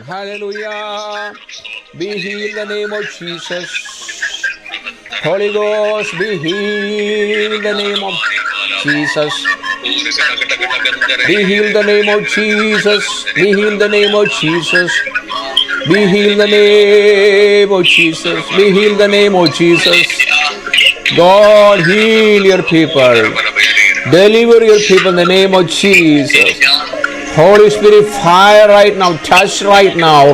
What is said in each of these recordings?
Hallelujah. Be healed in the name of Jesus. Holy Ghost, be healed in the name of Jesus. Be healed in the name of Jesus. Be healed in the name of Jesus. Be healed in the name of Jesus. Be healed in the name of Jesus. God, heal your people. Deliver your people in the name of Jesus. Holy Spirit, fire right now. Touch right now.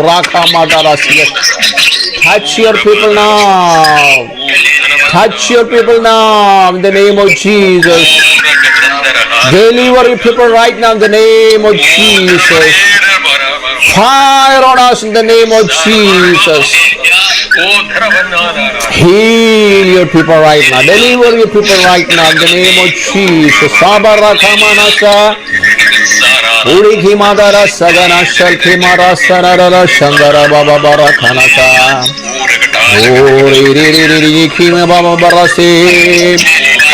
Touch your people now. Touch your people now in the name of Jesus. Deliver your people right now in the name of Jesus. Fire on us in the name of Jesus. Heal your people right now. Deliver your people right now in the name of Jesus. Sabarakamanasa. Uriki madara sagana shalki mara sarara shandara baba barakanasa.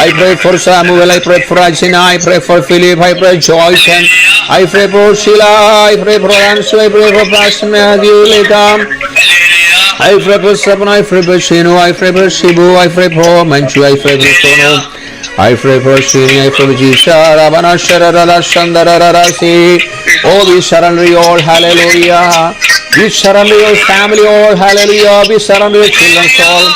I pray for Samuel, I pray for Rajina, I pray for Philip, I pray for Joyce, and I pray for Sheila, I pray for Ansu, I pray for Pastor Matthew, Lekam, I pray for Sabana, I pray for Shinu, I pray for Shibu, I pray for Manchu, I pray for Sono, I pray for Shini, I pray for Jisha, Rabana Sharara Shandara Si. Oh, we surrender you all, hallelujah. We surrender your family all, hallelujah. We surrender your children's all.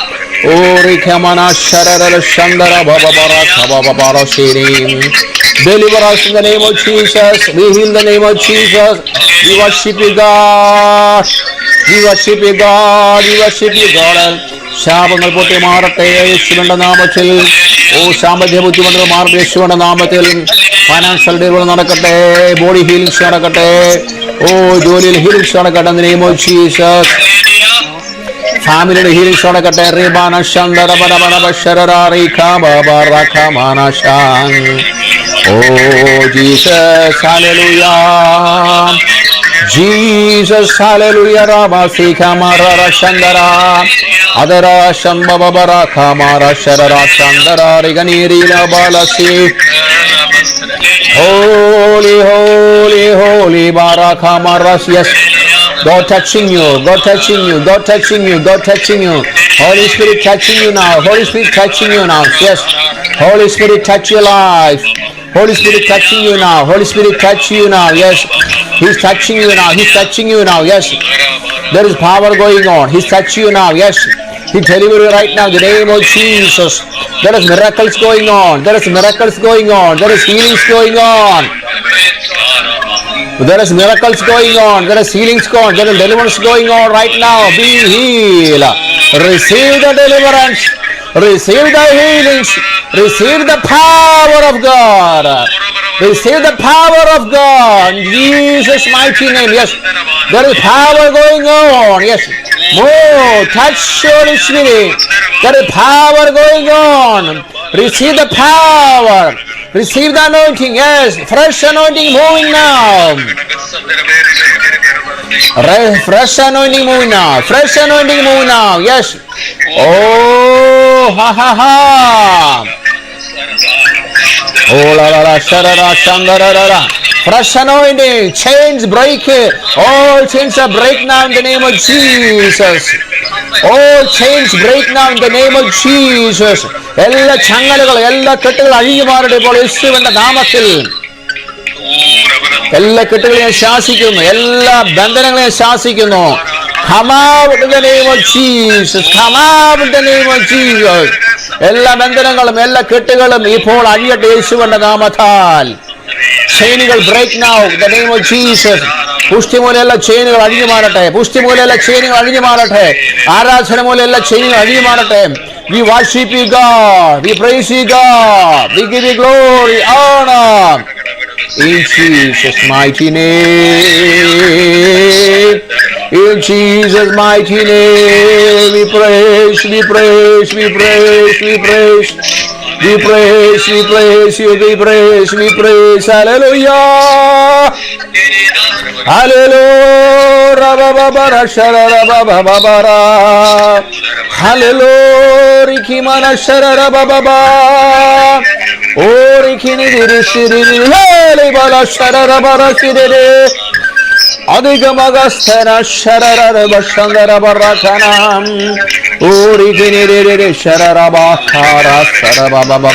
Oh, Rikamana Sharara Shandara Bababara Kababara Shiri. Deliver us in the name of Jesus. We heal in the name of Jesus. We worship you, God. We worship you, God. We worship you, God. ശാപങ്ങൾ പൊട്ടി മാറട്ടെ യേശുവിന്റെ നാമത്തിൽ. ഓ സാമ്പത്തിക ബുദ്ധിമുട്ടുകൾ മാറട്ടെ യേശുവിന്റെ നാമത്തിൽ. ഫൈനാൻഷ്യൽ ഡീലുകൾ നടക്കട്ടെ, ബോഡി ഹീലിംഗ്സ് നടക്കട്ടെ, ഓ ജോലിയിൽ ഹീലിംഗ്സ് നടക്കട്ടെ in the name of Jesus. ഫാമിലിയുടെ ഹീലിംഗ്സ് നടക്കട്ടെ. റിബാന ശന്തര ബനബന ബശരര റിഖാ ബബറഖമാനശാൻ. O Jesus hallelujah. Jesus, hallelujah, Rama Sika Mara Shandara Adara Shambaba Baraka Mara Sharara Shandara Riganiri Balasi. Holy, holy, holy Baraka Maras. Yes, God touching you, God touching you, God touching you, God touching you. Holy Spirit touching you now, Holy Spirit touching you now. Yes, Holy Spirit touch your life. Holy Spirit touching you now. Holy Spirit touch you now. Yes, He's touching you now. He's touching you now. Yes, there is power going on. He's touching you now. Yes, He deliver you right now in the name of Jesus. There is miracles going on. There is miracles going on. There is healings going on. There is miracles going on. There is healings going on. There is deliverance going on right now. Be healed. Receive the deliverance. Receive the healings. Receive the power of God. Receive the power of God. In Jesus' mighty name. Yes. There is power going on. Yes. More. Touch Holy Spirit. There is power going on. Receive the power. Receive the anointing. Yes. Fresh anointing moving now. Fresh anointing moving now. Fresh anointing moving now. Yes. Oh, ha ha ha. Oh la la la sharara shandarara. Fresh anointing. Chains break. All chains are break now in the name of Jesus. All chains break now in the name of Jesus. എല്ലാ ചങ്ങലകൾ എല്ലാ കെട്ടുകൾ അഴിഞ്ഞു മാറട്ടെ ഇപ്പോൾ യേശുവിന്റെ നാമത്തിൽ. എല്ലാ കെട്ടുകളെയും ശാസിക്കുന്നു, എല്ലാ ബന്ധനങ്ങളെയും ശാസിക്കുന്നു. Come out in the name of Jesus. Come out in the name of Jesus. എല്ലാ ബന്ധനങ്ങളും എല്ലാ കെട്ടുകളും ഇപ്പോൾ അഴിയട്ടെ യേശുവിന്റെ നാമത്താൽ. ചെയിനുകൾ break now in the name of Jesus. പുഷ്ടിമൂലയുള്ള ചെയിനുകൾ അഴിഞ്ഞു മാറട്ടെ. പുഷ്ടിമൂലയുള്ള ചെയിനുകൾ അഴിഞ്ഞു മാറട്ടെ. ആരാധന മൂലയുള്ള ചെയിനുകൾ അഴിഞ്ഞു മാറട്ടെ. We worship you, God. We praise you, God. We give you glory, honor. In Jesus' mighty name. In Jesus' mighty name. We praise, we praise, we praise, we praise. We praise, we praise you, we praise, we praise. Hallelujah. Hallelujah. Hallelujah. Rikimana sharara baba. Oh, rikini diri shiri. Hele bala sharara bara shiri. Adigamagastana sharara bashandara barakanam. Oh, rikini diri sharara bakara sharaba baba.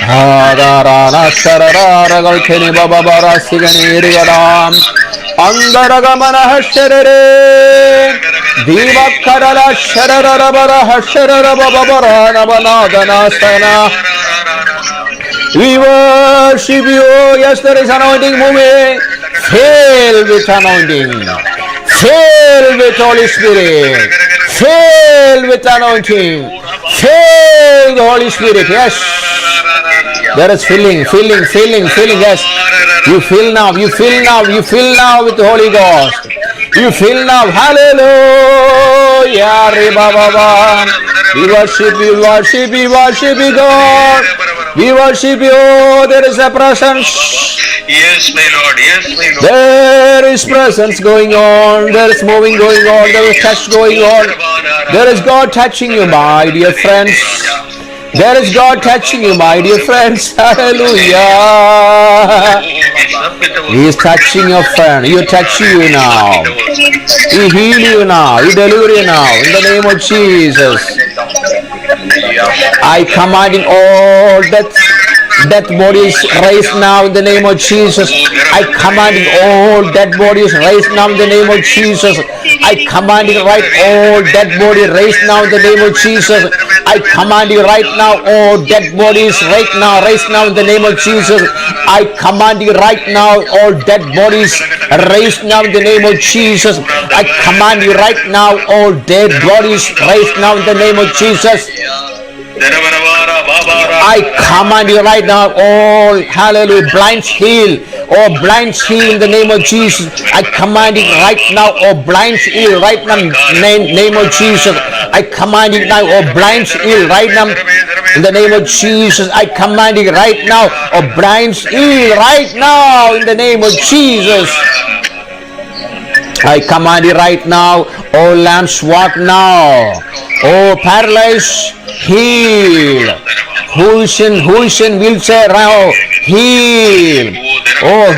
Hadarana sharara galkini baba bara sigani rigadam. Andaragamana hasharere. Divakarala sharara bara hasharara baba bara nabanadana sana. We worship you. Yes, there is anointing moving. Fill with anointing. Fill with Holy Spirit. Fill with anointing. Fill the Holy Spirit. Yes. There is filling. Yes. You fill now with the Holy Ghost. You fill now. Hallelujah. We worship you, God. We worship you. There is a presence. Yes, my Lord. There is presence going on. There is moving going on. There is touch going on. There is God touching you, my dear friends. There is God touching you, my dear friends. Hallelujah. He is touching your friend. He is touching you now. He heal you now. He deliver you now. In the name of Jesus. I commanding all dead bodies raised now in the name of Jesus. I commanding all dead bodies raised now in the name of Jesus. I commanding right all dead body raised now in the name of Jesus. I command you right now all dead bodies raised now in the name of Jesus. I command you right now all dead bodies raised now in the name of Jesus. I command you right now all dead bodies raised now in the name of Jesus. I command you right now, all hallelujah, blinds heal, all blinds heal in the name of Jesus. I command it right now, all blinds heal right now in the name of Jesus. I command it now, all blinds heal right now in the name of Jesus. I command it right now, all blinds heal right now in the name of Jesus. I command it right now, all lambs walk now, all paralyzed heal. Who's in wheelchair now? Heal. Oh,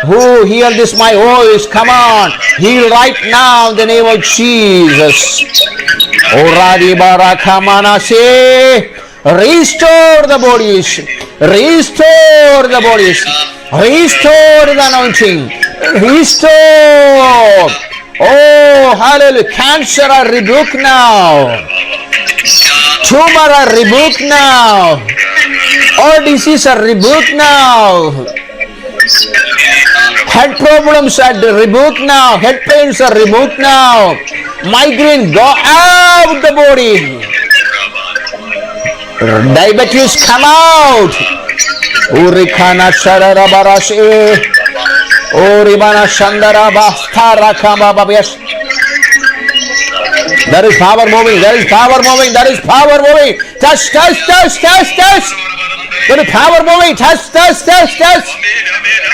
who hear this my voice? Come on, heal right now in the name of Jesus. Oh, Radi Barakamana say, restore the bodies, restore the bodies, restore the anointing, restore. Oh, hallelujah. Cancer I rebuke now. Tumor I rebuke now. All disease I rebuke now. Head problems I rebuke now. Head pains I rebuke now. Migraine go out the body. Diabetes come out. Urikana Sharara Barashi. Uribana Shandara Bastara Kamba. Yes. There is power moving. There is power moving. There is power moving. Touch. There is power moving. Touch.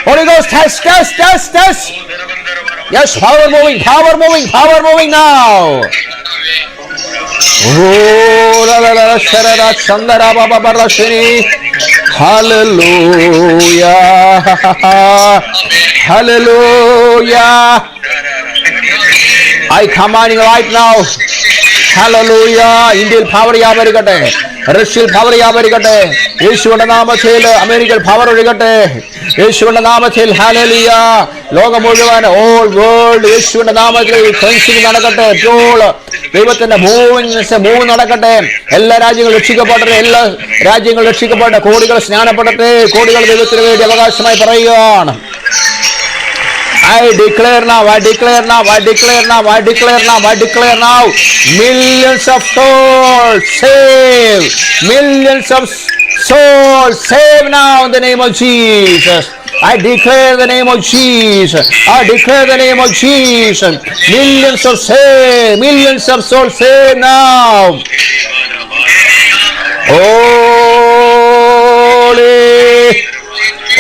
Holy Ghost, touch. Yes, power moving now. Oh, la sharara chandara baba barashini. Hallelujah. Hallelujah. I command you right now. Hallelujah. Indian power yavarigate. Russian power yavarigate. Yeshua namathil American power rigate. Yeshua namathil hallelujah. Loga mujuvan all world Yeshua namathil cleansing nadakate. Pure ദൈവത്തിന്റെ move നടക്കട്ടെ. എല്ലാ രാജ്യങ്ങളും രക്ഷിക്കപ്പെടട്ടെ. എല്ലാ രാജ്യങ്ങളും രക്ഷിക്കപ്പെട്ട കോടികൾ സ്നാനപ്പെടട്ടെ. കോടികൾ ദൈവത്തിന് വേണ്ടി അവകാശമായി പറയുകയാണ്. I declare now, millions of souls saved, millions of souls saved now in the name of Jesus. I declare the name of Jesus. Millions of souls saved now. Holy,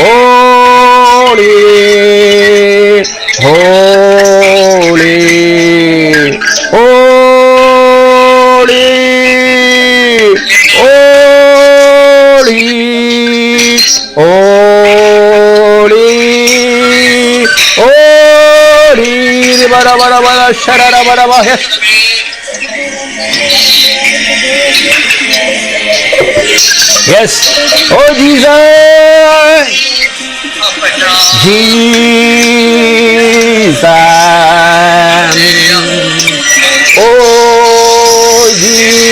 holy. Yes. Oh Jesus. Jesus. Oh Jesus.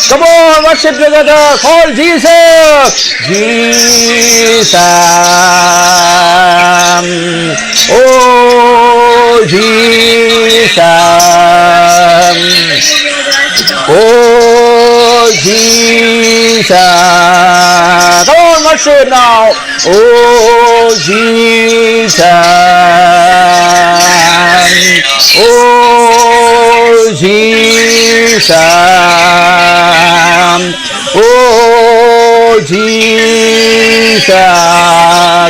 Come on, worship together. Call Jesus. Jesus. Oh Jesus. Oh Jesus. Come on, worship now. Oh Jesus. Oh Jesus. Oh Jesus.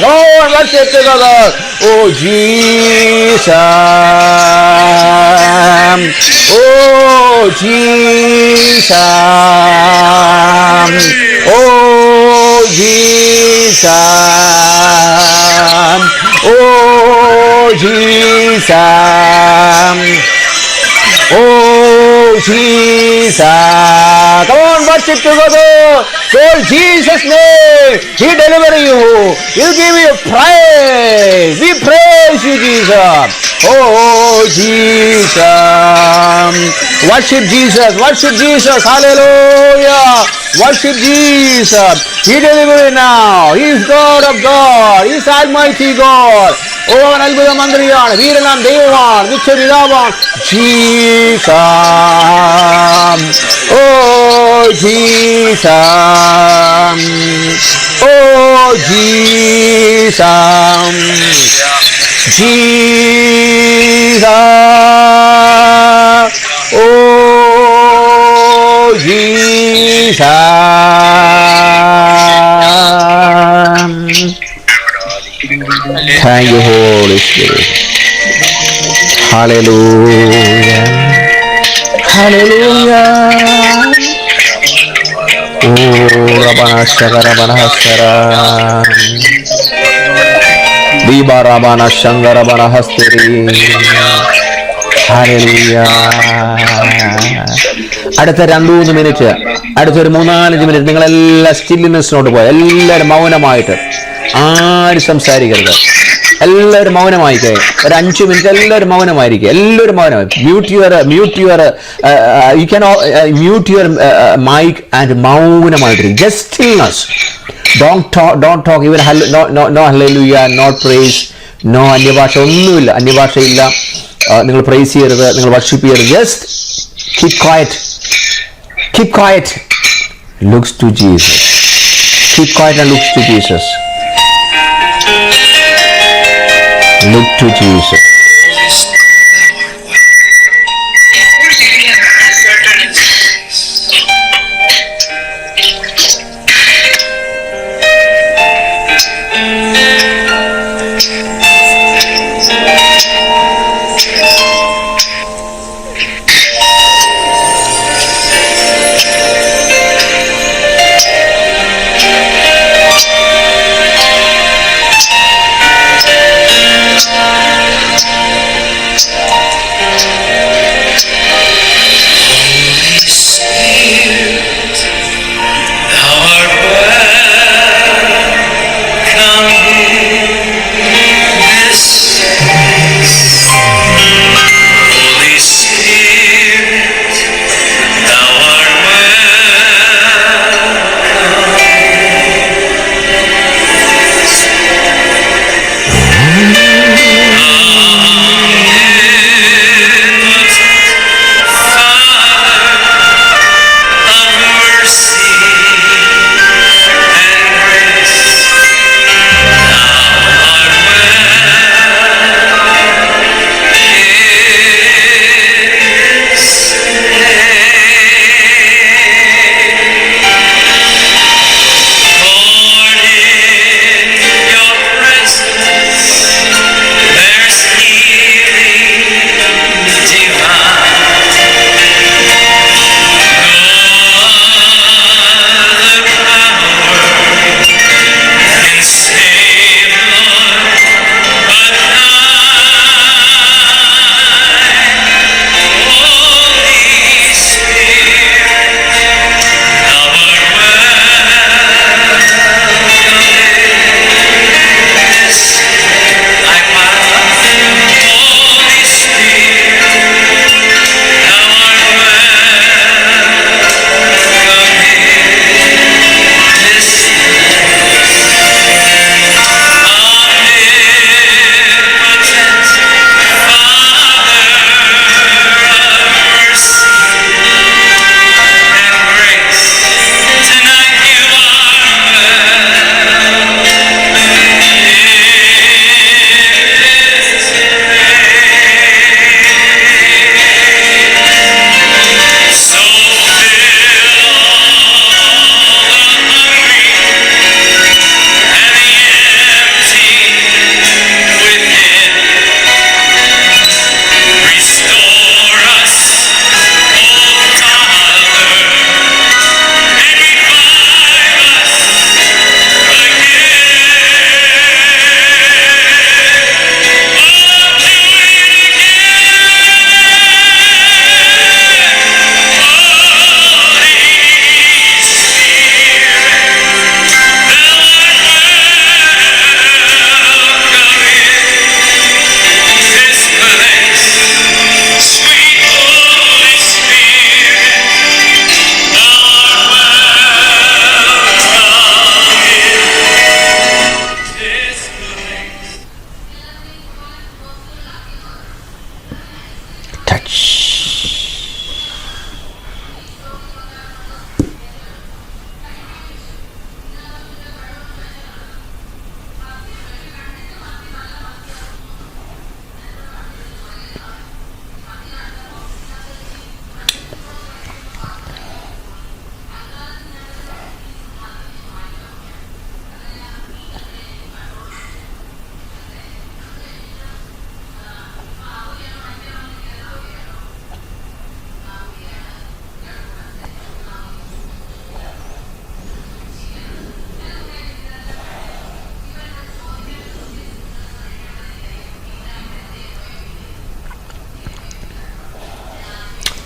Come on, worship together. Oh Jesus. Oh Jesus. Oh Jesus. Oh Jesus. Oh Jesus. Come on, worship together. Call Jesus' name. He deliver you. He'll give you praise. We praise you, Jesus. Oh Jesus. Worship Jesus. Worship Jesus. Hallelujah. Worship Jesus. He deliver now. He is God of God. He is Almighty God. Oh, അത്ഭുത മന്ത്രിയാണ്, വീരനാം ദൈവമാണ്, നിത്യപിതാവാണ് Jesus. O Jesus. O Jesus. Jesus. O Jesus. Thank you, Holy Spirit. Hallelujah. Hallelujah. Oh, Rabana Shagara Banahasara. Viva Rabana Shangara Banahasteri. Hallelujah. അടുത്ത 2-3 minute, അടുത്തൊരു 3-4 minute നിങ്ങളെല്ലാം സ്റ്റില്ലിനെസ്സിനോട്ട് പോയി, എല്ലാവരും മൗനമായിട്ട്, ആരും സംസാരിക്കരുത്, എല്ലാവരും മൗനമായിക്കേ. ഒരു 5 മിനിറ്റ് എല്ലാവരും മൗനമായിരിക്കും, എല്ലാവരും മൗനമായി. മ്യൂട്ട് യുവർ മൈക്ക് ആൻഡ് മൗനമായിട്ടിരിക്കും. Just stillness. Don't talk even no hallelujah, not praise, no അന്യഭാഷ, ഒന്നുമില്ല, അന്യഭാഷയില്ല. നിങ്ങൾ പ്രൈസ് ചെയ്യരുത്, നിങ്ങൾ വർഷിപ്പ് ചെയ്യരുത്. Just keep quiet. Keep quiet. Looks to Jesus. Keep quiet and looks to Jesus. Look to Jesus.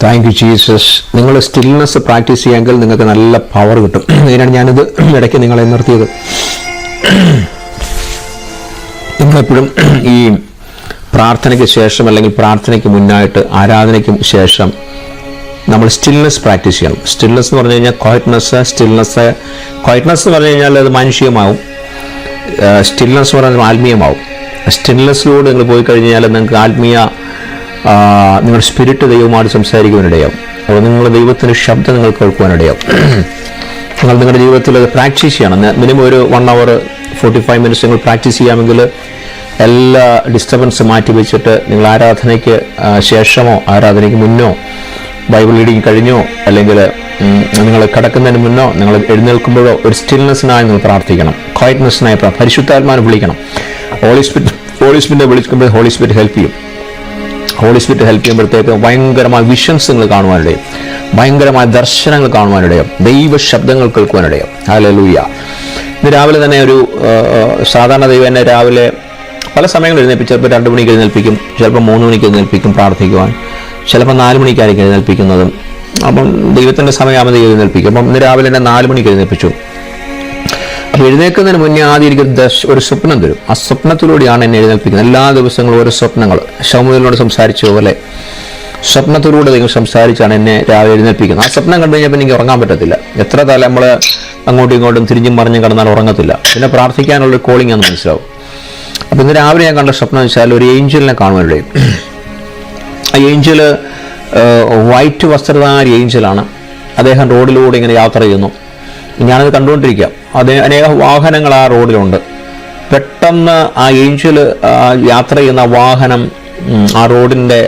Thank you Jesus. നിങ്ങൾ stillness practice ചെയ്യാമെങ്കിൽ നിങ്ങൾക്ക് നല്ല power കിട്ടും. അതിനാണ് ഞാനിത് ഇടയ്ക്ക് നിങ്ങളെ നിർത്തിയത്. നിങ്ങളെപ്പോഴും ഈ പ്രാർത്ഥനയ്ക്ക് ശേഷം അല്ലെങ്കിൽ പ്രാർത്ഥനയ്ക്ക് മുന്നായിട്ട് ആരാധനയ്ക്കും ശേഷം നമ്മൾ സ്റ്റിൽനെസ് പ്രാക്ടീസ് ചെയ്യണം. സ്റ്റിൽനെസ് എന്ന് പറഞ്ഞു കഴിഞ്ഞാൽ ക്വയറ്റ്നെസ് എന്ന് പറഞ്ഞു കഴിഞ്ഞാൽ അത് മാനുഷികമാവും. സ്റ്റിൽനെസ് എന്ന് പറഞ്ഞാൽ ആത്മീയമാവും. സ്റ്റിൽനെസ്സിലൂടെ നിങ്ങൾ പോയി കഴിഞ്ഞാൽ നിങ്ങൾക്ക് നിങ്ങളുടെ സ്പിരിറ്റ് ദൈവമായിട്ട് സംസാരിക്കുവാനിടയാവും. അപ്പോൾ നിങ്ങൾ ദൈവത്തിൻ്റെ ശബ്ദം നിങ്ങൾ കേൾക്കുവാനിടയാവും. നിങ്ങൾ നിങ്ങളുടെ ജീവിതത്തിൽ അത് പ്രാക്ടീസ് ചെയ്യണം. മിനിമം ഒരു 1 hour 45 minutes നിങ്ങൾ പ്രാക്ടീസ് ചെയ്യാമെങ്കിൽ എല്ലാ ഡിസ്റ്റർബൻസ് മാറ്റി വെച്ചിട്ട് നിങ്ങൾ ആരാധനയ്ക്ക് ശേഷമോ ആരാധനയ്ക്ക് മുന്നോ ബൈബിൾ റീഡിങ് കഴിഞ്ഞോ അല്ലെങ്കിൽ നിങ്ങൾ കിടക്കുന്നതിന് മുന്നോ നിങ്ങൾ എഴുന്നേൽക്കുമ്പോഴോ ഒരു സ്റ്റിൽനെസ്സിനായി നിങ്ങൾ പ്രാർത്ഥിക്കണം. ക്വയറ്റ്നെസ്സിനായി പരിശുദ്ധാത്മാവിനെ വിളിക്കണം. ഹോളി സ്പിരിറ്റിനെ വിളിക്കുമ്പോൾ ഹോളി സ്പിരിറ്റ് ഹെൽപ്പ് ചെയ്യും. ഹോളി സ്പിരിറ്റ് ഹെൽപ്പ് ചെയ്യുമ്പോഴത്തേക്ക് ഭയങ്കരമായ വിഷൻസ് നിങ്ങൾ കാണുവാനിടയും, ഭയങ്കരമായ ദർശനങ്ങൾ കാണുവാനിടയും, ദൈവ ശബ്ദങ്ങൾ കേൾക്കുവാനിടയും. ഹല്ലേലൂയ. ഇന്ന് രാവിലെ തന്നെ ഒരു സാധാരണ ദൈവം എന്നെ രാവിലെ പല സമയങ്ങളിൽ എഴുന്നേൽപ്പിക്കും. ചിലപ്പോൾ 2 മണിക്ക് എഴുന്നേൽപ്പിക്കും, ചിലപ്പോൾ 3 മണിക്ക് എഴുന്നേൽപ്പിക്കും പ്രാർത്ഥിക്കുവാൻ, ചിലപ്പോൾ 4 മണിക്കായിരിക്കും എഴുന്നേൽപ്പിക്കുന്നതും. അപ്പം ദൈവത്തിൻ്റെ സമയമാകുമ്പോൾ ദൈവം എഴുന്നേൽപ്പിക്കും. അപ്പം ഇന്ന് രാവിലെ എന്നെ 4 മണിക്ക് എഴുന്നേൽപ്പിച്ചു. അപ്പോൾ എഴുന്നേൽക്കുന്നതിന് മുന്നേ ആദ്യം എനിക്ക് ഒരു സ്വപ്നം തരും. ആ സ്വപ്നത്തിലൂടെയാണ് എന്നെ എഴുന്നേൽപ്പിക്കുന്നത്. എല്ലാ ദിവസങ്ങളും ഓരോ സ്വപ്നങ്ങൾ ശമൂവേലിനോട് സംസാരിച്ച പോലെ സ്വപ്നത്തിലൂടെ ദൈവം സംസാരിച്ചാണ് എന്നെ രാവിലെ എഴുന്നേൽപ്പിക്കുന്നത്. ആ സ്വപ്നം കണ്ടു കഴിഞ്ഞപ്പോൾ എനിക്ക് ഉറങ്ങാൻ പറ്റത്തില്ല. എത്ര തല നമ്മൾ അങ്ങോട്ടും ഇങ്ങോട്ടും തിരിഞ്ഞും മറിഞ്ഞും കിടന്നാൽ ഉറങ്ങത്തില്ല. പിന്നെ പ്രാർത്ഥിക്കാനുള്ളൊരു കോളിംഗ് ആണെന്ന് മനസ്സിലാവും. അപ്പോൾ ഇന്ന് രാവിലെ ഞാൻ കണ്ട സ്വപ്നം എന്ന് വെച്ചാൽ ഒരു ഏഞ്ചലിനെ കാണുവാനിടയും. ആ ഏഞ്ചൽ വൈറ്റ് വസ്ത്രധാരി ഏഞ്ചലാണ്. അദ്ദേഹം റോഡിലൂടെ ഇങ്ങനെ യാത്ര ചെയ്യുന്നു. ഞാനത് കണ്ടുകൊണ്ടിരിക്കുക. അനേക വാഹനങ്ങൾ ആ റോഡിലുണ്ട്. പെട്ടെന്ന് ആ ഏഞ്ചൽ യാത്ര ചെയ്യുന്ന വാഹനം ആ റോഡിൻ്റെ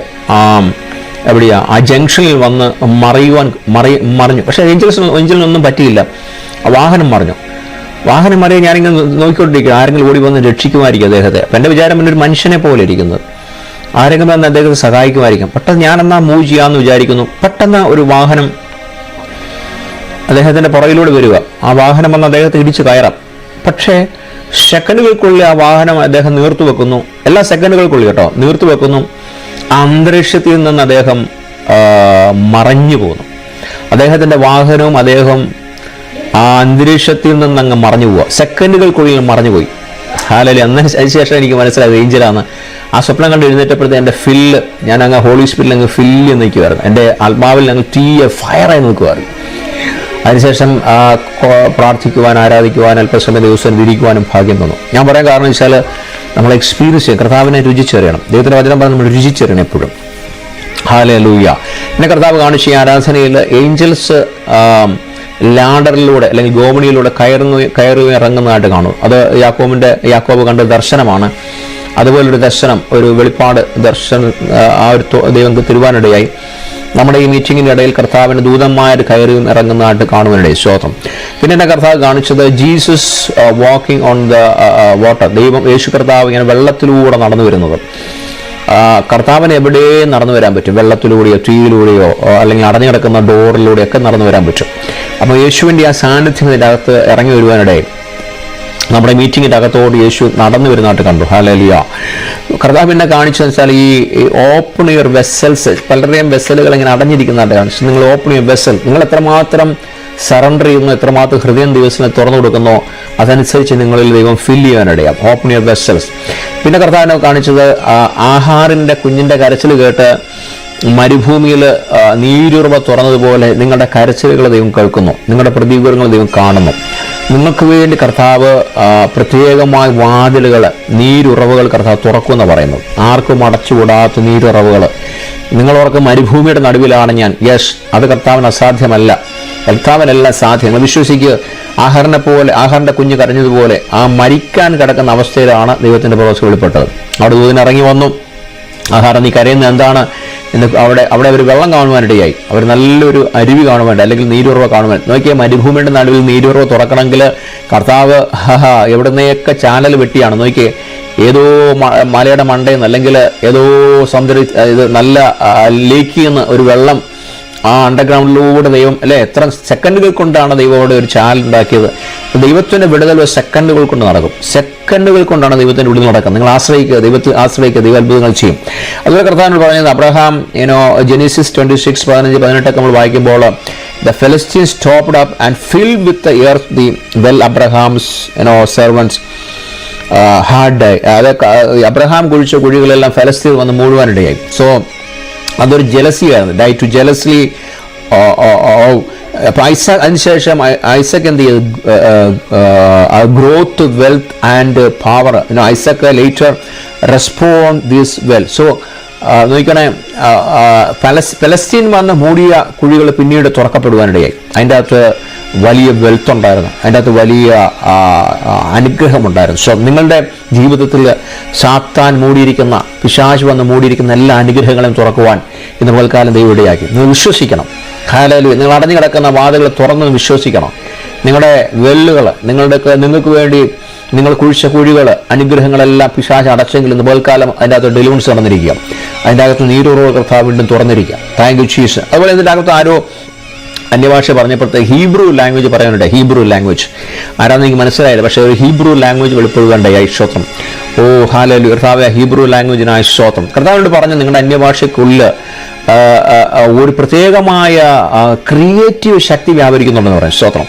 എവിടെയാ ആ ജംഗ്ഷനിൽ വന്ന് മറിഞ്ഞു. പക്ഷേ ഏഞ്ചലിനൊന്നും പറ്റിയില്ല. ആ വാഹനം മറിഞ്ഞു. വാഹനം മറിയാൻ ഞാനിങ്ങനെ നോക്കിക്കൊണ്ടിരിക്കുക. ആരെങ്കിലും ഓടി വന്ന് രക്ഷിക്കുമായിരിക്കും അദ്ദേഹത്തെ. അപ്പം എൻ്റെ വിചാരം ഒരു മനുഷ്യനെ പോലെ ഇരിക്കുന്നത്. ആരെങ്കിലും വന്ന് അദ്ദേഹത്തെ സഹായിക്കുമായിരിക്കും. പെട്ടെന്ന് ഞാനെന്നാ മൂവ് ചെയ്യാമെന്ന് വിചാരിക്കുന്നു. പെട്ടെന്ന് ഒരു വാഹനം അദ്ദേഹത്തിൻ്റെ പുറകിലൂടെ വരിക. ആ വാഹനം വന്ന് അദ്ദേഹത്തെ ഇടിച്ച് കയറാം. പക്ഷേ സെക്കൻഡുകൾക്കുള്ളിൽ ആ വാഹനം അദ്ദേഹം നീർത്തു വെക്കുന്നു. എല്ലാ സെക്കൻഡുകൾക്കുള്ളിൽ കേട്ടോ നീർത്തു വെക്കുന്നു. ആ അന്തരീക്ഷത്തിൽ നിന്ന് അദ്ദേഹം മറഞ്ഞു പോകുന്നു. അദ്ദേഹത്തിൻ്റെ വാഹനവും അദ്ദേഹം ആ അന്തരീക്ഷത്തിൽ നിന്ന് അങ്ങ് മറഞ്ഞു പോവുക. സെക്കൻഡുകൾക്കുള്ളിൽ മറഞ്ഞുപോയി. ഹല്ലേലൂയ. അതിനുശേഷം എനിക്ക് മനസ്സിലായത് ഏഞ്ചലാണ്. ആ സ്വപ്നം കണ്ട് എഴുന്നേറ്റപ്പോഴത്തെ എൻ്റെ ഞാൻ അങ്ങ് ഹോളി സ്പിരിറ്റിൽ അങ്ങ് ഫില്ല് നിൽക്കുമായിരുന്നു. എൻ്റെ ആത്മാവിൽ അങ്ങ് ഫയറായി നിൽക്കുമായിരുന്നു. അതിനുശേഷം പ്രാർത്ഥിക്കുവാൻ, ആരാധിക്കുവാൻ, അല്പസമയം ദിവസം ഇരിക്കുവാനും ഭാഗ്യം തന്നു. ഞാൻ പറയാൻ കാരണം വെച്ചാൽ നമ്മൾ എക്സ്പീരിയൻസ് ചെയ്യും. കർത്താവിനെ രുചിച്ചറിയണം. ദൈവത്തിൻ്റെ വചനം പറഞ്ഞ് നമ്മൾ രുചിച്ചറിയണം എപ്പോഴും. ഹല്ലേലൂയ. പിന്നെ കർത്താവ് കാണിച്ച ഈ ആരാധനയിൽ ഏഞ്ചൽസ് ലാഡറിലൂടെ അല്ലെങ്കിൽ ഗോമണിയിലൂടെ കയറി ഇറങ്ങുന്നതായിട്ട് കാണും. അത് യാക്കോബ് കണ്ട ദർശനമാണ്. അതുപോലൊരു ദർശനം, ഒരു വെളിപ്പാട് ദർശനം ആ ഒരു ദൈവം തിരുവാനിടയായി. നമ്മുടെ ഈ മീറ്റിങ്ങിൻ്റെ ഇടയിൽ കർത്താവിൻ്റെ ദൂതന്മാർ കയറിയും ഇറങ്ങുന്നതായിട്ട് കാണുവാനിടയായി. സ്വതം. പിന്നെ എൻ്റെ കർത്താവ് കാണിച്ചത് Jesus walking on the water. യേശു കർത്താവ് ഇങ്ങനെ വെള്ളത്തിലൂടെ നടന്നു വരുന്നത്. കർത്താവിന് എവിടെയും നടന്നു വരാൻ പറ്റും. വെള്ളത്തിലൂടെയോ തീയിലൂടെയോ അല്ലെങ്കിൽ അടഞ്ഞു കിടക്കുന്ന ഡോറിലൂടെയൊക്കെ നടന്നു വരാൻ പറ്റും. അപ്പോൾ യേശുവിൻ്റെ ആ സാന്നിധ്യം ഇതിൻ്റെ അകത്ത് ഇറങ്ങി വരുവാനിടയിൽ നമ്മുടെ മീറ്റിങ്ങിൻ്റെ അകത്തോട് യേശു നടന്നു വരുന്നതായിട്ട് കണ്ടു. ഹല്ലേലൂയ. കർത്താവിനെ കാണിച്ചതെന്ന് വെച്ചാൽ ഈ ഓപ്പൺ യുവർ വെസൽസ്. പലരുടെയും വെസലുകൾ ഇങ്ങനെ അടഞ്ഞിരിക്കുന്നതായിട്ട് കാണിച്ചു. നിങ്ങൾ ഓപ്പൺ യുവർ വെസൽ. നിങ്ങൾ എത്രമാത്രം സറണ്ടർ ചെയ്യുന്നു, എത്രമാത്രം ഹൃദയം ദൈവത്തിന് തുറന്നു കൊടുക്കുന്നോ അതനുസരിച്ച് നിങ്ങളിൽ ദൈവം ഫില്ല് ചെയ്യാനിടയാം. Open your vessels. പിന്നെ കർത്താവിനെ കാണിച്ചത് ആഹാറിൻ്റെ കുഞ്ഞിൻ്റെ കരച്ചിൽ കേട്ട് മരുഭൂമിയിൽ നീരുറവ തുറന്നതുപോലെ നിങ്ങളുടെ കരച്ചിലുകൾ ദൈവം കേൾക്കുന്നു, നിങ്ങളുടെ പ്രതികൂലങ്ങൾ ദൈവം കാണുന്നു. നിങ്ങൾക്ക് വേണ്ടി കർത്താവ് പ്രത്യേകമായ വാതിലുകൾ, നീരുറവുകൾ കർത്താവ് തുറക്കുമെന്ന് പറയുന്നു. ആർക്കും അടച്ചുകൂടാത്ത നീരുറവുകൾ. നിങ്ങളോർക്ക് മരുഭൂമിയുടെ നടുവിലാണ് ഞാൻ. യെസ്, അത് കർത്താവിന് അസാധ്യമല്ല. കർത്താവിനെല്ലാം സാധ്യം. നിങ്ങൾ വിശ്വസിക്കുക. ആഹാറിൻ്റെ കുഞ്ഞ് കരഞ്ഞതുപോലെ ആ മരിക്കാൻ കിടക്കുന്ന അവസ്ഥയിലാണ് ദൈവത്തിൻ്റെ പ്രവൃത്തി വെളിപ്പെട്ടത്. അവിടെ ദൂതനിറങ്ങി വന്നു. ആഹാരം, നീ കരയുന്നത് എന്താണ് എന്ന് അവിടെ അവർ വെള്ളം കാണുവാനിടയായി. അവർ നല്ലൊരു അരുവി കാണുവാൻ, അല്ലെങ്കിൽ നീരുറവ കാണുവാൻ. നോക്കിയാൽ മരുഭൂമിയുടെ നടുവിൽ നീരുറവ തുറക്കണമെങ്കിൽ കർത്താവ് എവിടുന്നേക്കെ ചാനൽ വെട്ടിയാണ്. നോക്കിയേ, ഏതോ മലയുടെ മണ്ടയിൽ നിന്ന് അല്ലെങ്കിൽ ഏതോ ഇത് നല്ല ലേക്കിൽ നിന്ന് ഒരു വെള്ളം ആ അണ്ടർഗ്രൗണ്ടിലൂടെ ദൈവം അല്ലെ എത്ര സെക്കൻഡുകൾ കൊണ്ടാണ് ദൈവം അവിടെ ഒരു ചാനൽ ഉണ്ടാക്കിയത്. ദൈവത്തിന്റെ വിടുതൽ സെക്കൻഡുകൾ കൊണ്ട് നടക്കും. സെക്കൻഡുകൾ കൊണ്ടാണ് ദൈവത്തിന്റെ വിടുതൽ നടക്കുന്നത്. നിങ്ങൾ ആശ്രയിക്കുക, ദൈവത്തെ ആശ്രയിക്കുക, ദൈവ അത്ഭുതങ്ങൾ ചെയ്യും. അതുപോലെ കർത്താവിനോട് പറഞ്ഞത് അബ്രഹാം ജെനീസിസ് 26:15-18 നമ്മൾ വായിക്കുമ്പോൾ the Philistines stopped up and filled with the earth the well Abraham's servants had died. Abraham കുഴിച്ച കുഴികളെല്ലാം ഫലസ്തീൻ വന്ന് മൂടുവാനിടയായി. സോ അതൊരു ജലസിയായിരുന്നു. Dye to ജലസ്ലി. അപ്പൊ ഐസക് അതിനുശേഷം ഐസക് എന്ത് ചെയ്തു? Growth, wealth and power. Isaac later respond this well. So നോക്കണേ, ഫലസ്തീൻ വന്ന് മൂടിയ കുഴികൾ പിന്നീട് തുറക്കപ്പെടുവാനിടയായി. അതിൻ്റെ അകത്ത് വലിയ വെൽത്ത് ഉണ്ടായിരുന്നു, അതിൻ്റെ അകത്ത് വലിയ അനുഗ്രഹമുണ്ടായിരുന്നു. സോ നിങ്ങളുടെ ജീവിതത്തിൽ സാത്താൻ മൂടിയിരിക്കുന്ന, പിശാച് വന്ന് മൂടിയിരിക്കുന്ന എല്ലാ അനുഗ്രഹങ്ങളെയും തുറക്കുവാൻ ഇന്ന് പകൽക്കാലം ദൈവം ഇടയാക്കി. നിങ്ങൾ വിശ്വസിക്കണം. ഹല്ലേലൂയ. നിങ്ങൾ അടഞ്ഞു കിടക്കുന്ന വാതിലുകൾ തുറന്ന് വിശ്വസിക്കണം. നിങ്ങളുടെ വെല്ലുകൾ, നിങ്ങൾക്ക് വേണ്ടി നിങ്ങൾ കുഴിച്ച കുഴികൾ, അനുഗ്രഹങ്ങളെല്ലാം പിശാച് അടച്ചെങ്കിൽ ഇന്ന് പകൽക്കാലം അതിൻ്റെ അകത്ത് ഡെലിവറൻസ് നടന്നിരിക്കുക. അതിൻ്റെ അകത്ത് നീരുറവ് കർത്താവ് വീണ്ടും തുറന്നിരിക്കുക. Thank you Jesus. അതുപോലെ ഇതിൻ്റെ അകത്ത് ആരോ അന്യഭാഷ പറഞ്ഞപ്പോഴത്തേക്ക് ഹീബ്രു ലാംഗ്വേജ് പറയാനുണ്ട്. ഹീബ്രു ലാംഗ്വേജ് ആരാന്ന് എനിക്ക് മനസ്സിലായില്ല, പക്ഷേ ഒരു ഹീബ്രു ലാംഗ്വേജ് വെളിപ്പെടുകയുണ്ടായി. സ്തോത്രം. ഓ ഹല്ലേലൂയ. കർത്താവേ, ഹീബ്രു ലാംഗ്വേജിനായ സ്തോത്രം. കർത്താവിനോട് പറഞ്ഞു നിങ്ങളുടെ അന്യഭാഷയ്ക്കുള്ളിൽ ഒരു പ്രത്യേകമായ ക്രിയേറ്റീവ് ശക്തി വ്യാപരിക്കുന്നുണ്ടെന്ന് പറയാം. സ്തോത്രം.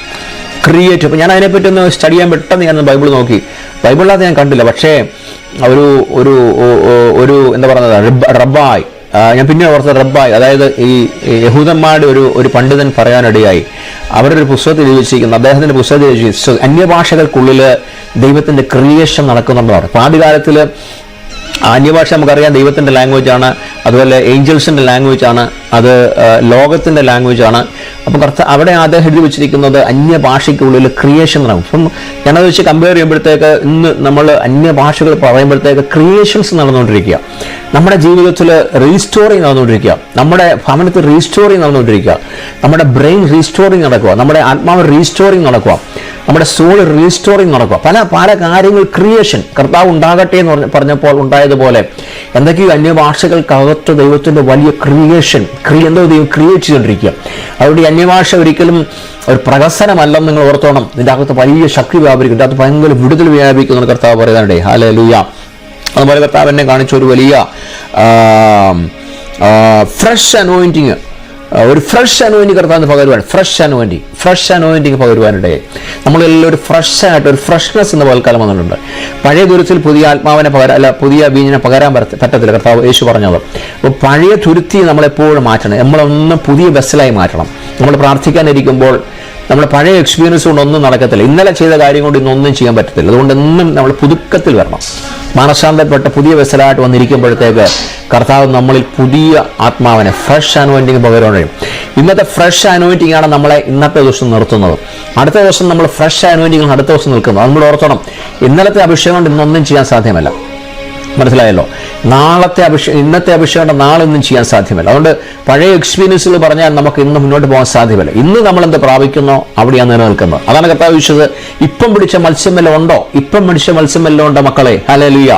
ക്രിയേറ്റീവ്. അപ്പോൾ ഞാൻ അതിനെപ്പറ്റി ഒന്ന് സ്റ്റഡി ചെയ്യാൻ പെട്ടെന്ന് ഞാൻ ബൈബിൾ നോക്കി. ബൈബിളിനകത്ത് ഞാൻ കണ്ടില്ല, പക്ഷേ ഒരു എന്താ പറയുന്നത്, റബ്ബായ്, ഞാൻ പിന്നെ ഓർത്ത റബ്ബായ്, അതായത് ഈ യഹൂദന്മാരുടെ ഒരു പണ്ഡിതൻ പറയാനിടയായി. അവരുടെ ഒരു പുസ്തകത്തിൽ എഴുതിയിരിക്കുന്നു, അദ്ദേഹത്തിൻ്റെ പുസ്തകത്തിൽ എഴുതി അന്യഭാഷകൾക്കുള്ളിൽ ദൈവത്തിൻ്റെ ക്രിയേഷൻ നടക്കുന്നുണ്ടെന്ന്. അപ്പോൾ ആദ്യകാലത്തിൽ അന്യഭാഷ നമുക്കറിയാം ദൈവത്തിൻ്റെ ലാംഗ്വേജാണ്, അതുപോലെ ഏഞ്ചൽസിൻ്റെ ലാംഗ്വേജാണ്, അത് ലോകത്തിൻ്റെ ലാംഗ്വേജാണ്. അപ്പം അവിടെ അദ്ദേഹം എഴുതി വെച്ചിരിക്കുന്നത് അന്യഭാഷയ്ക്കുള്ളിൽ ക്രിയേഷൻ നടക്കും. അപ്പം ഞാനത് വെച്ച് കമ്പയർ ചെയ്യുമ്പോഴത്തേക്ക് ഇന്ന് നമ്മൾ അന്യഭാഷകൾ പറയുമ്പോഴത്തേക്ക് ക്രിയേഷൻസ് നടന്നുകൊണ്ടിരിക്കുക. നമ്മുടെ ജീവിതത്തിൽ റീസ്റ്റോറിങ് നടന്നുകൊണ്ടിരിക്കുക, നമ്മുടെ ഭവനത്തിൽ റീസ്റ്റോറിങ് നടന്നുകൊണ്ടിരിക്കുക, നമ്മുടെ ബ്രെയിൻ റീസ്റ്റോറിങ് നടക്കുക, നമ്മുടെ ആത്മാവ് റീസ്റ്റോറിങ് നടക്കുക, നമ്മുടെ സോൾ റീസ്റ്റോറിങ് നടക്കുക. പല കാര്യങ്ങൾ ക്രിയേഷൻ. കർത്താവ് ഉണ്ടാകട്ടെ എന്ന് പറഞ്ഞപ്പോൾ ഉണ്ടായതുപോലെ എന്തൊക്കെയോ അന്യഭാഷകൾക്കകത്ത് ദൈവത്തിൻ്റെ വലിയ ക്രിയേഷൻ, എന്തോ ദൈവം ക്രിയേറ്റ് ചെയ്തുകൊണ്ടിരിക്കുക. അതുകൊണ്ട് ഈ അന്യഭാഷ ഒരിക്കലും ഒരു പ്രഹസനമല്ലെന്ന് നിങ്ങൾ ഓർത്തോണം. ഇതിൻ്റെ അകത്ത് വലിയ ശക്തി വ്യാപരിക്കും, ഇതിൻ്റെ അകത്ത് ഭയങ്കര വിടുതൽ വ്യാപിക്കുന്നു കർത്താവ് പറയുന്നുണ്ടേ. ഹല്ലേലൂയ. അതുപോലെ കർത്താവ് എന്നെ കാണിച്ച ഒരു വലിയ ഫ്രഷ് അനോയിൻറ്റിങ്, ഒരു ഫ്രഷ് അനോയിൻറ്റിങ് കർത്താവിന് പകരുവാൻ, ഫ്രഷ് അനോയിൻറ്റിങ് പകരുവാനിടയെ നമ്മളെല്ലാം ഒരു ഫ്രഷായിട്ട് ഒരു ഫ്രഷ്നെസ് എന്ന പകൽക്കാലം വന്നിട്ടുണ്ട്. പഴയ തുരുത്തിൽ പുതിയ ആത്മാവിനെ പുതിയ വീഞ്ഞിനെ പകരാൻ പറ്റത്തില്ല, കർത്താവ് യേശു പറഞ്ഞത്. അപ്പോൾ പഴയ തുരുത്തി നമ്മളെപ്പോഴും മാറ്റണം, നമ്മളൊന്നും പുതിയ വെസലായി മാറ്റണം. നമ്മൾ പ്രാർത്ഥിക്കാനിരിക്കുമ്പോൾ നമ്മുടെ പഴയ എക്സ്പീരിയൻസ് കൊണ്ട് ഒന്നും നടക്കത്തില്ല, ഇന്നലെ ചെയ്ത കാര്യം കൊണ്ട് ഇന്നൊന്നും ചെയ്യാൻ പറ്റത്തില്ല. അതുകൊണ്ട് എന്നും നമ്മൾ പുതുക്കത്തിൽ വരണം. മനഃശാന്തപ്പെട്ട പുതിയ വെസലായിട്ട് വന്നിരിക്കുമ്പോഴത്തേക്ക് കർത്താവ് നമ്മളിൽ പുതിയ ആത്മാവിനെ ഫ്രഷ് അനോയിൻറ്റിങ് പകരാൻ കഴിയും. ഇന്നത്തെ ഫ്രഷ് അനോയിൻറ്റിങ് ആണ് നമ്മളെ ഇന്നത്തെ ദിവസം നിർത്തുന്നത്. അടുത്ത ദിവസം നമ്മൾ ഫ്രഷ് അനോയിൻറ്റിങ് അടുത്ത ദിവസം നിൽക്കുന്നത്. നമ്മൾ ഓർത്തോണം, ഇന്നലത്തെ അഭിഷേകം കൊണ്ട് ഇന്നൊന്നും ചെയ്യാൻ സാധ്യമല്ല. മനസ്സിലായല്ലോ? ഇന്നത്തെ അഭിഷേകം കൊണ്ട് നാളെ ഒന്നും ചെയ്യാൻ സാധ്യമല്ല. അതുകൊണ്ട് പഴയ എക്സ്പീരിയൻസുകൾ പറഞ്ഞാൽ നമുക്ക് ഇന്ന് മുന്നോട്ട് പോകാൻ സാധ്യമല്ല. ഇന്ന് നമ്മൾ എന്ത് പ്രാപിക്കുന്നോ അവിടെയാണ് നിലനിൽക്കുന്നത്. അതാണ് കർത്താവ് ചോദിച്ചത്, ഇപ്പം പിടിച്ച മത്സ്യം വല്ലതും ഉണ്ടോ? ഇപ്പം പിടിച്ച മത്സ്യം വല്ലതും ഉണ്ടോ മക്കളെ? ഹല്ലേലൂയ.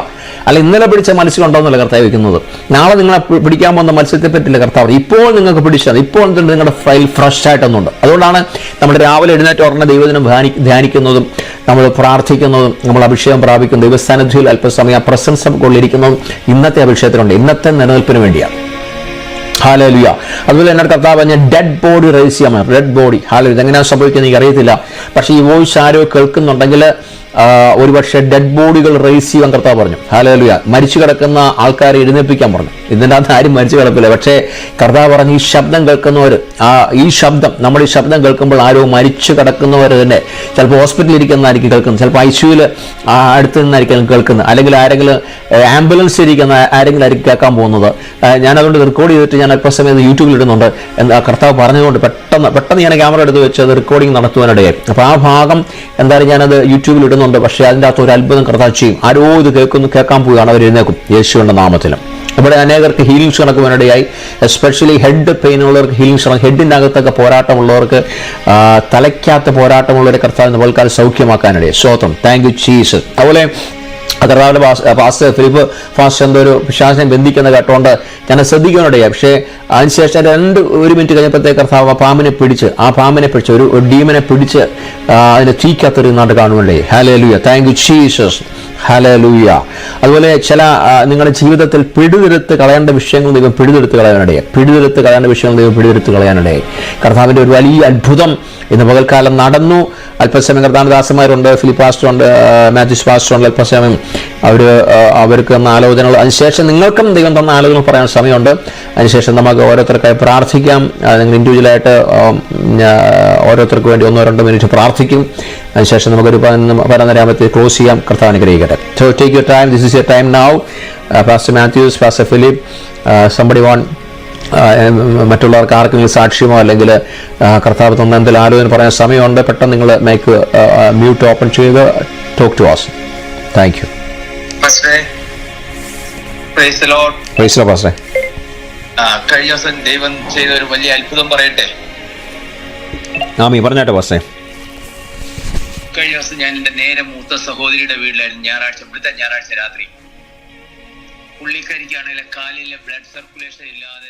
അല്ല ഇന്നലെ പിടിച്ച മത്സ്യം ഉണ്ടോന്നല്ല കർത്താവ് വയ്ക്കുന്നത്. നാളെ നിങ്ങളെ പിടിക്കാൻ പോകുന്ന മത്സ്യത്തെ പറ്റില്ല കർത്താവ്. ഇപ്പോൾ നിങ്ങൾക്ക് പിടിച്ചത്, ഇപ്പോൾ എന്തുണ്ട്? നിങ്ങളുടെ ഫയൽ ഫ്രഷ് ആയിട്ടൊന്നുണ്ട്. അതുകൊണ്ടാണ് നമ്മൾ രാവിലെ എഴുന്നേറ്റ് ഉടനെ ദൈവദിനം ധ്യാനിക്കുന്നതും നമ്മൾ പ്രാർത്ഥിക്കുന്നതും നമ്മൾ അഭിഷേകം പ്രാപിക്കും ദൈവസാന്നിധ്യത്തിൽ അല്പസമയം പ്രസൻസ് കൊള്ളിരിക്കുന്നതും ഇന്നത്തെ അഭിഷേകത്തിലുണ്ട്, ഇന്നത്തെ നിലനിൽപ്പിന് വേണ്ടിയാണ്. ഹല്ലേലൂയ. അതുപോലെ എന്നോട് കർത്താവ് പറഞ്ഞ ഡെഡ് ബോഡി റൈസ് ചെയ്യാൻ, ഡെഡ് ബോഡി. ഹല്ലേലൂയ. ഇതെങ്ങനെയാണ് സംഭവിക്കുന്നത് എനിക്ക് അറിയത്തില്ല, പക്ഷേ ഈ വോയിസ് ആരോ കേൾക്കുന്നുണ്ടെങ്കിൽ ഒരുപക്ഷെ ഡെഡ് ബോഡികൾ റൈസ് ചെയ്യാൻ കർത്താവ് പറഞ്ഞു. ഹല്ലേലൂയ. മരിച്ചു കിടക്കുന്ന ആൾക്കാരെ എഴുന്നേൽപ്പിക്കാൻ പറഞ്ഞു. ഇതിൻ്റെ അകത്ത് ആരും മരിച്ചു കിടക്കില്ല, പക്ഷേ കർത്താവ് പറഞ്ഞു ഈ ശബ്ദം കേൾക്കുന്നവർ, നമ്മൾ ഈ ശബ്ദം കേൾക്കുമ്പോൾ ആരോ മരിച്ചു കിടക്കുന്നവർ തന്നെ ചിലപ്പോൾ ഹോസ്പിറ്റലിൽ ഇരിക്കുന്നതായിരിക്കും കേൾക്കുന്നത്, ചിലപ്പോൾ ICUവിൽ അടുത്ത് നിന്നായിരിക്കും കേൾക്കുന്നത്, അല്ലെങ്കിൽ ആരെങ്കിലും ആംബുലൻസിൽ ഇരിക്കുന്ന ആരെങ്കിലും ആയിരിക്കും കേൾക്കാൻ പോകുന്നത്. ഞാനതുകൊണ്ട് റെക്കോർഡ് ചെയ്തിട്ട് ഞാൻ അല്പസമയം യൂട്യൂബിൽ ഇടുന്നുണ്ട്. കർത്താവ് പറഞ്ഞതുകൊണ്ട് പെട്ടെന്ന് ഞാൻ ക്യാമറ എടുത്ത് വെച്ച് അത് റെക്കോർഡിങ് നടത്തുവാനിടയായി. അപ്പോൾ ആ ഭാഗം എന്തായാലും ഞാനത് യൂട്യൂബിൽ ഇടുന്നുണ്ട്. പക്ഷേ അതിൻ്റെ അകത്ത് ഒരു അത്ഭുതം കർത്താവ് ചെയ്യും. ആരോ ഇത് കേൾക്കാൻ പോവുകയാണ്, അവർ എഴുന്നേക്കും യേശുവിൻ്റെ നാമത്തിലും. ഇവിടെ അനേകർക്ക് ഹീലിങ്സ് നടക്കുവാനിടയായി. എസ്പെഷ്യലി ഹെഡ് പെയിൻ ഉള്ളവർക്ക് ഹീലിങ്സ് നടക്കും. ഹെഡിൻ്റെ അകത്തൊക്കെ പോരാട്ടമുള്ളവർക്ക്, തലയ്ക്കകത്ത് പോരാട്ടമുള്ളവരെ കർത്താവിൻ്റെ പോൽക്കാലം സൗഖ്യമാക്കാനിടയായി. സ്തോത്രം. Thank you Jesus. അതുപോലെ കർത്താവിൻ്റെ പാസ്റ്റർ ഫിലിപ്പ് ഫാസ്റ്റർ എന്തോ ഒരു പിശാചിനെ ബന്ധിക്കുന്ന കേട്ടോണ്ട് ഞാൻ ശ്രദ്ധിക്കാനിടയായി. പക്ഷേ അതിനുശേഷം 1 മിനിറ്റ് കഴിഞ്ഞപ്പോഴത്തേക്ക് കർത്താവ് ആ പാമ്പിനെ പിടിച്ച് ഒരു ഡീമനെ പിടിച്ച് അതിനെ തീക്കത്തൊരുന്നാട്ട് കാണുന്നുണ്ടേ. Hallelujah, thank you Jesus, hallelujah. അതുപോലെ ചില നിങ്ങളുടെ ജീവിതത്തിൽ പിടിതെടുത്ത് കളയേണ്ട വിഷയങ്ങൾ ദൈവം പിടിതെടുത്ത് കളയാനിടയായി. കർത്താവിൻ്റെ ഒരു വലിയ അത്ഭുതം ഇന്ന് പകൽക്കാലം നടന്നു. അല്പസമയം കർത്താവിൻ്റെ ദാസന്മാരുണ്ട്, ഫിലിപ്പ് പാസ്റ്ററുണ്ട്, മാത്യൂസ് പാസ്റ്ററുണ്ട്. അല്പസമയം അവർക്ക് തന്ന ആലോചനകൾ, അതിനുശേഷം നിങ്ങൾക്കും ദൈവം തന്ന ആലോചനകൾ പറയാൻ സമയമുണ്ട്. അതിനുശേഷം നമുക്ക് ഓരോരുത്തർക്കായി പ്രാർത്ഥിക്കാം. നിങ്ങൾ ഇൻഡിവിജ്വലായിട്ട് ഓരോരുത്തർക്ക് വേണ്ടി 1-2 മിനിറ്റ് പ്രാർത്ഥിക്കും. അതിനുശേഷം നമുക്കൊരു 11:30 ക്ലോസ് ചെയ്യാം. കർത്താവ് അനുഗ്രഹിക്കട്ടെ. So take your time. This is your time now. Pastor Matthews, Pastor Philip, somebody want മറ്റുള്ളവർക്ക് ആർക്കെങ്കിലും സാക്ഷ്യമോ അല്ലെങ്കിൽ കർത്താവ് തന്ന എന്തെങ്കിലും ആലോചന പറയാൻ സമയമുണ്ട്. പെട്ടെന്ന് നിങ്ങൾ മൈക്ക് മ്യൂട്ട് ഓപ്പൺ ചെയ്ത് talk to us. Thank you. കഴിഞ്ഞ ദിവസം ദൈവം ചെയ്ത ഒരു വലിയ അത്ഭുതം പറയട്ടെ. പറഞ്ഞാട്ടെ പാസ്റ്റേ. കഴിഞ്ഞ ദിവസം ഞാൻ എൻ്റെ നേരെ മൂത്ത സഹോദരിയുടെ വീട്ടിലായിരുന്നു. ഞായറാഴ്ച രാത്രി. പുള്ളിക്കാരിക്കാണെങ്കിൽ കാലിലെ ബ്ലഡ് സർക്കുലേഷൻ ഇല്ലാതെ